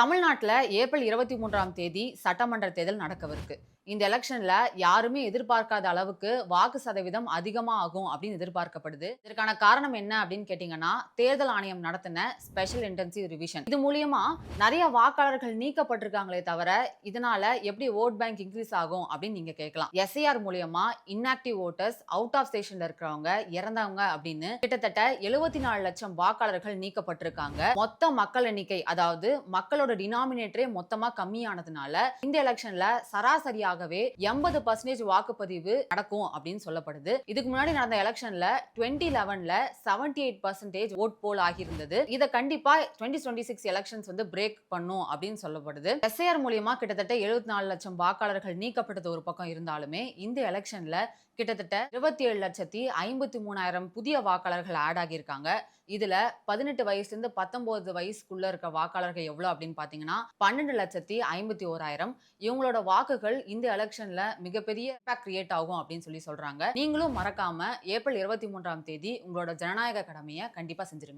தமிழ்நாட்டுல ஏப்ரல் 23ஆம் தேதி சட்டமன்ற தேர்தல் நடக்கவிருக்கு. இந்த எலக்ஷன்ல யாருமே எதிர்பார்க்காத அளவுக்கு வாக்கு சதவீதம் அதிகமா ஆகும் அப்படின்னு எதிர்பார்க்கப்படுது. இதற்கான காரணம் என்ன அப்படின்னு கேட்டீங்கன்னா, தேர்தல் ஆணையம் நடத்தின ஸ்பெஷல் இன்டென்சிவ் ரிவிஷன். இது மூலியமா நிறைய வாக்காளர்கள் நீக்கப்பட்டிருக்காங்களே தவிர, இதனால எப்படி ஓட் பேங்க் இன்க்ரீஸ் ஆகும் அப்படின்னு நீங்க கேட்கலாம். எஸ்ஐஆர் மூலியமா இன்ஆக்டிவ் ஓட்டர்ஸ், அவுட் ஆஃப் ஸ்டேஷன்ல இருக்கிறவங்க, இறந்தவங்க அப்படின்னு கிட்டத்தட்ட 74 லட்சம் வாக்காளர்கள் நீக்கப்பட்டிருக்காங்க. மொத்த மக்கள் எண்ணிக்கை, அதாவது மக்களோட டினாமினேட்டரே மொத்தமா கம்மியானதுனால இந்த எலெக்ஷன்ல சராசரியாகவே 80% வாக்குப்பதிவு நடக்கும் அப்படின்னு சொல்லப்படுது. இதுக்கு முன்னாடி நடந்த எலெக்ஷன்ல 2011ல 78% ஓட் போல் ஆகியிருந்தது. இத கண்டிப்பா 2026 எலெக்ஷன்ஸ் பிரேக் பண்ணும் அப்படின்னு சொல்லப்படுது. எஸ்ஐஆர் மூலியமா கிட்டத்தட்ட 74 லட்சம் வாக்காளர்கள் நீக்கப்பட்டது ஒரு பக்கம் இருந்தாலுமே இந்த எலெக்ஷன்ல கிட்டத்தட்ட 27,53,000 புதிய வாக்காளர்கள் ஆட் ஆகியிருக்காங்க. இதுல 18 வயசுல இருந்து 19 வயசுக்குள்ள இருக்க வாக்காளர்கள் எவ்வளவு அப்படின்னு பாத்தீங்கன்னா 12,51,000. இவங்களோட வாக்குகள் இந்த எலெக்ஷன்ல மிகப்பெரிய இம்பாக்ட் கிரியேட் ஆகும் அப்படின்னு சொல்றாங்க. நீங்களும் மறக்காம ஏப்ரல் 23ஆம் தேதி உங்களோட ஜனநாயக கடமையை கண்டிப்பா செஞ்சிருங்க.